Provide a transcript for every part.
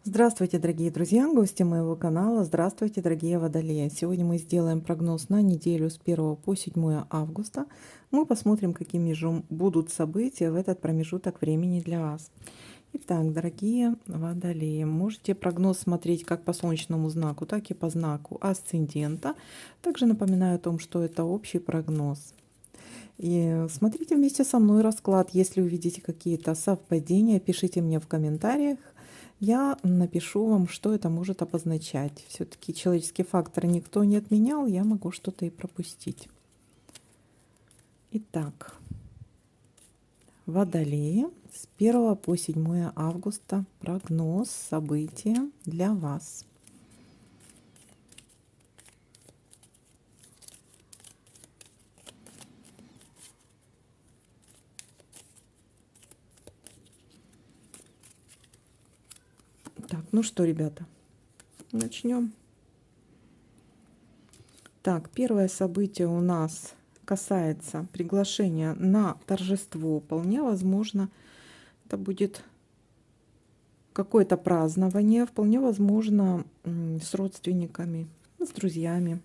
Здравствуйте, дорогие друзья, гости моего канала. Здравствуйте, дорогие водолеи. Сегодня мы сделаем прогноз на неделю с 1 по 7 августа. Мы посмотрим, какими же будут события в этот промежуток времени для вас. Итак, дорогие водолеи, можете прогноз смотреть как по солнечному знаку, так и по знаку асцендента. Также напоминаю о том, что это общий прогноз. И смотрите вместе со мной расклад. Если увидите какие-то совпадения, пишите мне в комментариях. Я напишу вам, что это может обозначать. Все-таки человеческий фактор никто не отменял, я могу что-то и пропустить. Итак, водолеи, с 1 по 7 августа прогноз события для вас. Так, ну что, ребята, начнем. Так, первое событие у нас касается приглашения на торжество. Вполне возможно, это будет какое-то празднование, вполне возможно, с родственниками, с друзьями.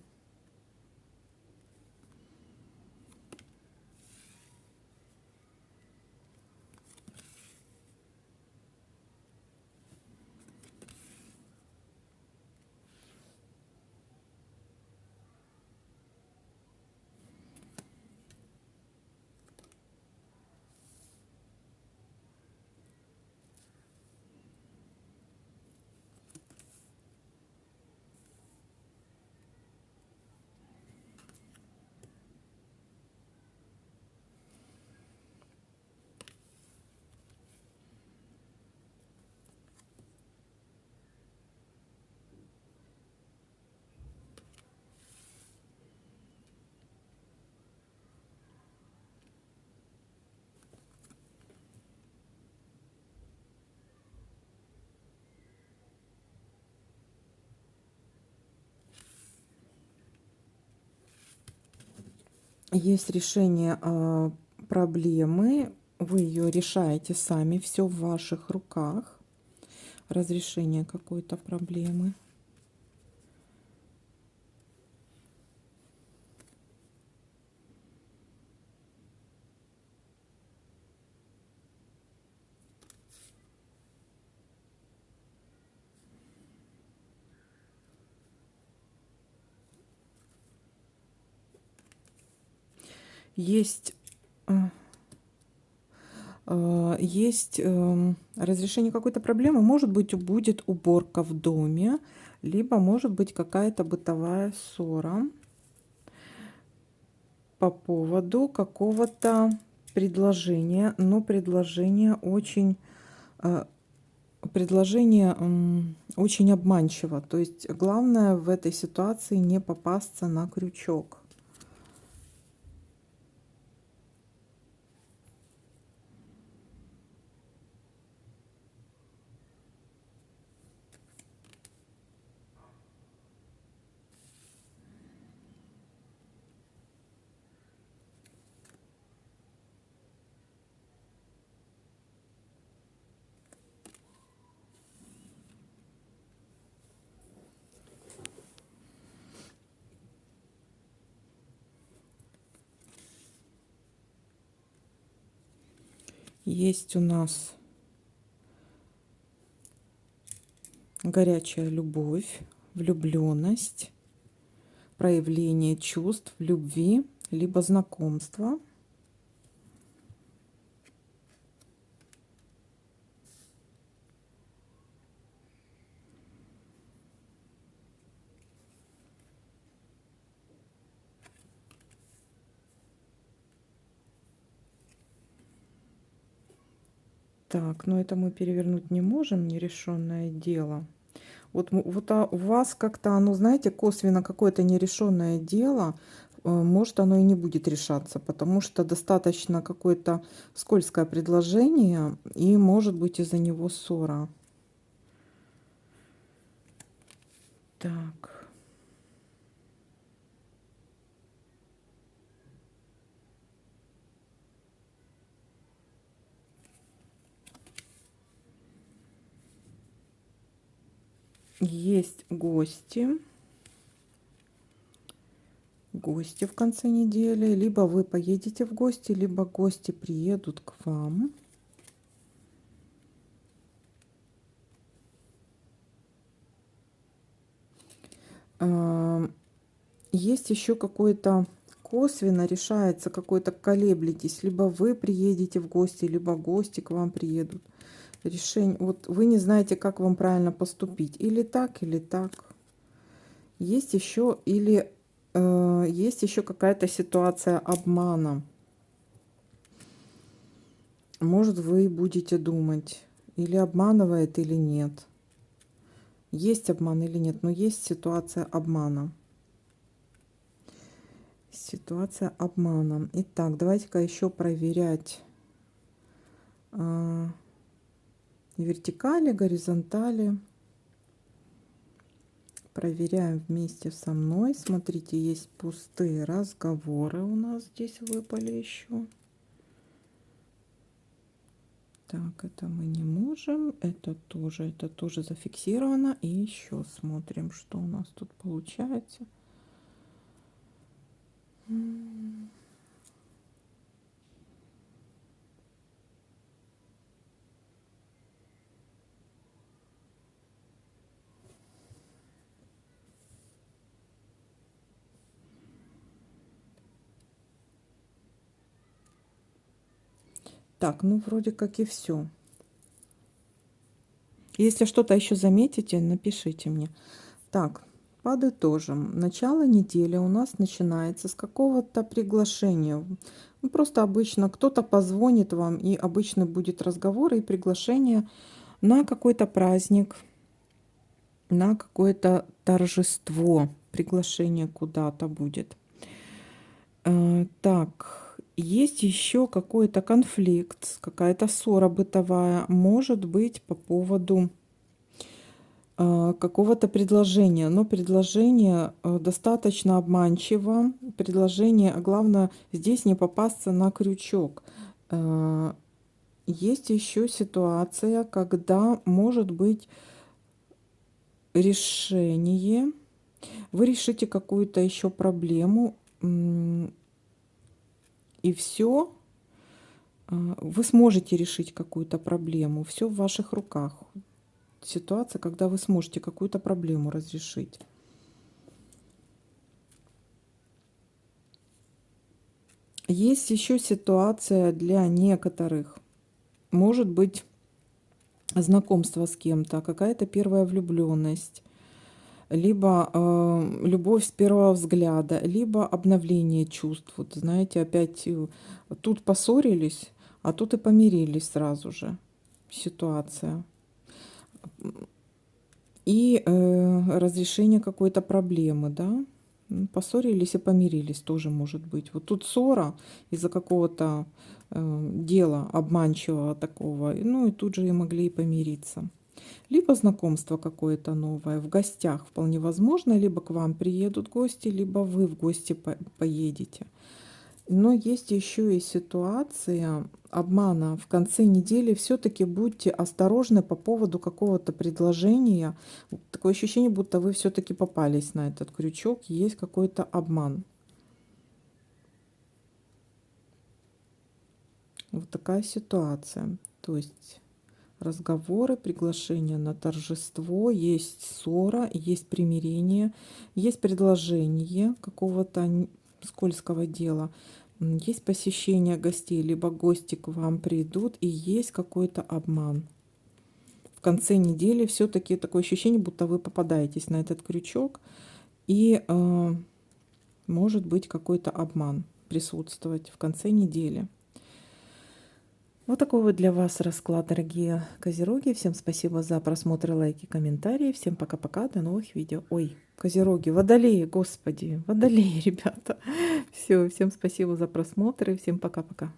Есть решение проблемы, вы ее решаете сами, все в ваших руках. Разрешение какой-то проблемы. Есть разрешение какой-то проблемы. Может быть, будет уборка в доме, либо может быть какая-то бытовая ссора по поводу какого-то предложения, но предложение очень очень обманчиво. То есть главное в этой ситуации не попасться на крючок. Есть у нас горячая любовь, влюбленность, проявление чувств, любви, либо знакомство. Так, но это мы перевернуть не можем, нерешенное дело. У вас как-то оно, знаете, косвенно какое-то нерешенное дело, может оно и не будет решаться, потому что достаточно какое-то скользкое предложение, и может быть из-за него ссора. Так. есть гости. Гости в конце недели. Либо вы поедете в гости, либо гости приедут к вам. Есть еще какой-то косвенно решается, какой-то колеблетесь. Либо вы приедете в гости, либо гости к вам приедут. Решение. Вот вы не знаете, как вам правильно поступить. Или так, или так. Есть еще есть еще какая-то ситуация обмана. Может, вы будете думать, или обманывает, или нет. Есть обман или нет, но есть ситуация обмана. Ситуация обмана. Итак, давайте-ка еще проверять вертикали, горизонтали. Проверяем вместе со мной. Смотрите, есть пустые разговоры у нас здесь выпали еще. Так, это мы не можем. Это тоже зафиксировано. И еще смотрим, что у нас тут получается. Так, ну вроде как и все. Если что-то еще заметите, напишите мне. Так, подытожим. Начало недели у нас начинается с какого-то приглашения. Ну, просто обычно кто-то позвонит вам, и обычно будет разговор и приглашение на какой-то праздник, на какое-то торжество. Приглашение куда-то будет. Так, есть еще какой-то конфликт, какая-то ссора бытовая, может быть, по поводу какого-то предложения. Но предложение достаточно обманчиво. Предложение, а главное, здесь не попасться на крючок. Есть еще ситуация, когда может быть решение. Вы решите какую-то еще проблему, и все. Вы сможете решить какую-то проблему. Все в ваших руках. Ситуация, когда вы сможете какую-то проблему разрешить. Есть еще ситуация для некоторых. Может быть знакомство с кем-то, какая-то первая влюбленность, либо любовь с первого взгляда, либо обновление чувств. Вот знаете, опять тут поссорились, а тут и помирились сразу же. Ситуация. И разрешение какой-то проблемы, да. Поссорились и помирились тоже может быть. Вот тут ссора из-за какого-то дела обманчивого такого. Ну и тут же и могли и помириться. Либо знакомство какое-то новое в гостях вполне возможно, либо к вам приедут гости, либо вы в гости поедете. Но есть еще и ситуация обмана в конце недели. Все-таки будьте осторожны по поводу какого-то предложения. Такое ощущение, будто вы все-таки попались на этот крючок. Есть какой-то обман. Вот такая ситуация. То есть разговоры, приглашение на торжество, есть ссора, есть примирение, есть предложение какого-то скользкого дела, есть посещение гостей, либо гости к вам придут, и есть какой-то обман. В конце недели все-таки такое ощущение, будто вы попадаетесь на этот крючок, и может быть какой-то обман присутствовать в конце недели. Вот такой вот для вас расклад, дорогие козероги. Всем спасибо за просмотр, лайки, комментарии. Всем пока-пока, до новых видео. Ой, козероги, водолеи, господи, водолеи, ребята. Все, всем спасибо за просмотр и всем пока-пока.